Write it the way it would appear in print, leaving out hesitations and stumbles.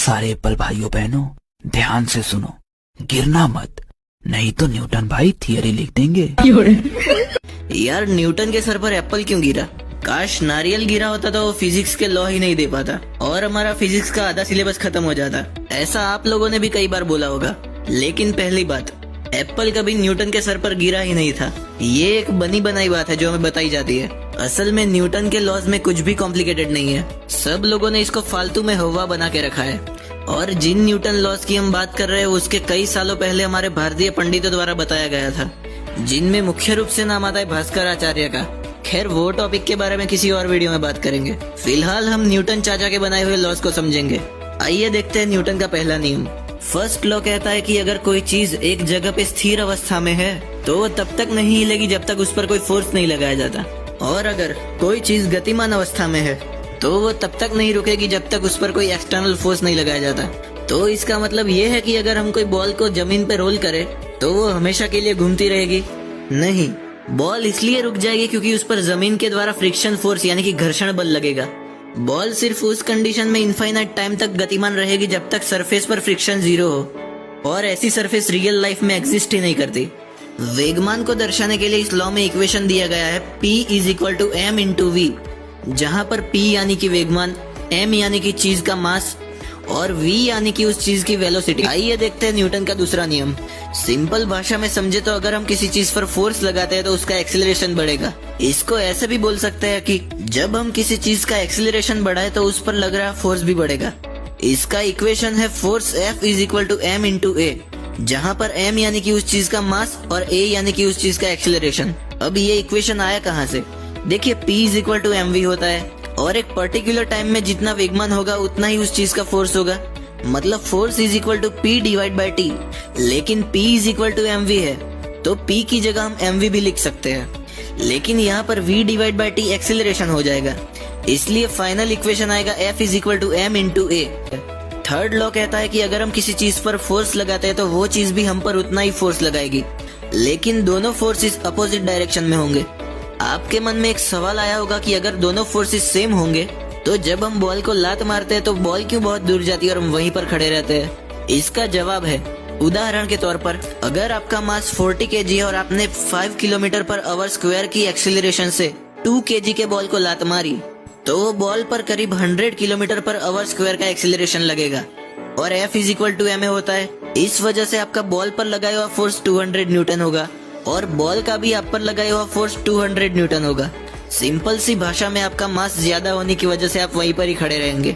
सारे एप्पल भाइयों बहनों ध्यान से सुनो, गिरना मत, नहीं तो न्यूटन भाई थियरी लिख देंगे। यार न्यूटन के सर पर एप्पल क्यों गिरा? काश नारियल गिरा होता तो वो फिजिक्स के लॉ ही नहीं दे पाता और हमारा फिजिक्स का आधा सिलेबस खत्म हो जाता। ऐसा आप लोगों ने भी कई बार बोला होगा, लेकिन पहली बात, एप्पल कभी न्यूटन के सर पर गिरा ही नहीं था। ये एक बनी बनाई बात है जो हमें बताई जाती है। असल में न्यूटन के लॉज में कुछ भी कॉम्प्लिकेटेड नहीं है। सब लोगों ने इसको फालतू में हवा बना के रखा है। और जिन न्यूटन लॉज की हम बात कर रहे हैं उसके कई सालों पहले हमारे भारतीय पंडितों द्वारा बताया गया था, जिनमें मुख्य रूप से नाम आता है भास्कर आचार्य का। खैर वो टॉपिक के बारे में किसी और वीडियो में बात करेंगे। फिलहाल हम न्यूटन चाचा के बनाए हुए लॉज को समझेंगे। आइए देखते हैं न्यूटन का पहला नियम। फर्स्ट लॉ कहता है कि अगर कोई चीज एक जगह पे स्थिर अवस्था में है तो वो तब तक नहीं हिलेगी जब तक उस पर कोई फोर्स नहीं लगाया जाता, और अगर कोई चीज गतिमान अवस्था में है तो वो तब तक नहीं रुकेगी जब तक उस पर कोई एक्सटर्नल फोर्स नहीं लगाया जाता। तो इसका मतलब ये है कि अगर हम कोई बॉल को जमीन पे रोल करें तो वो हमेशा के लिए घूमती रहेगी? नहीं, बॉल इसलिए रुक जाएगी क्योंकि उस पर जमीन के द्वारा फ्रिक्शन फोर्स यानी कि घर्षण बल लगेगा। बॉल सिर्फ उस कंडीशन में इनफाइनाइट टाइम तक गतिमान रहेगी जब तक सरफेस पर फ्रिक्शन जीरो हो, और ऐसी सरफेस रियल लाइफ में एग्जिस्ट ही नहीं करती। वेगमान को दर्शाने के लिए इस लॉ में इक्वेशन दिया गया है P = m × v, जहाँ पर P यानी कि वेगमान, m यानी कि चीज का मास और v यानी कि उस चीज की वेलोसिटी। आइए देखते हैं न्यूटन का दूसरा नियम। सिंपल भाषा में समझे तो अगर हम किसी चीज पर फोर्स लगाते हैं तो उसका एक्सीलरेशन बढ़ेगा। इसको ऐसे भी बोल सकते हैं कि जब हम किसी चीज का एक्सीलरेशन बढ़ाए तो उस पर लग रहा फोर्स भी बढ़ेगा। इसका इक्वेशन है फोर्स F = m × a, जहाँ पर m यानी कि उस चीज का मास और a यानी कि उस चीज का एक्सीलरेशन। अब ये इक्वेशन आया कहाँ से? देखिए P = mv होता है और एक पर्टिकुलर टाइम में जितना वेगमान होगा उतना ही उस चीज का फोर्स होगा, मतलब फोर्स = P/T। लेकिन P = mv है तो P की जगह हम mv भी लिख सकते हैं, लेकिन यहाँ पर v/T एक्सीलरेशन हो जाएगा, इसलिए फाइनल इक्वेशन आएगा F = m × a। Third law कहता है कि अगर हम किसी चीज पर फोर्स लगाते हैं तो वो चीज भी हम पर उतना ही फोर्स लगाएगी, लेकिन दोनों फोर्सेस अपोजिट डायरेक्शन में होंगे। आपके मन में एक सवाल आया होगा कि अगर दोनों फोर्सेस सेम होंगे तो जब हम बॉल को लात मारते हैं तो बॉल क्यों बहुत दूर जाती है और हम वहीं पर खड़े रहते हैं? इसका जवाब है, उदाहरण के तौर पर अगर आपका मास 40 kg है और आपने 5 km/h की एक्सीलरेशन से 2 kg के बॉल को लात मारी तो वो बॉल पर करीब 100 km/h का एक्सीलरेशन लगेगा और F = ma होता है। इस वजह से आपका बॉल पर लगाया हुआ फोर्स 200 न्यूटन होगा और बॉल का भी आप पर लगाया हुआ फोर्स 200 न्यूटन होगा। सिंपल सी भाषा में आपका मास ज्यादा होने की वजह से आप वहीं पर ही खड़े रहेंगे।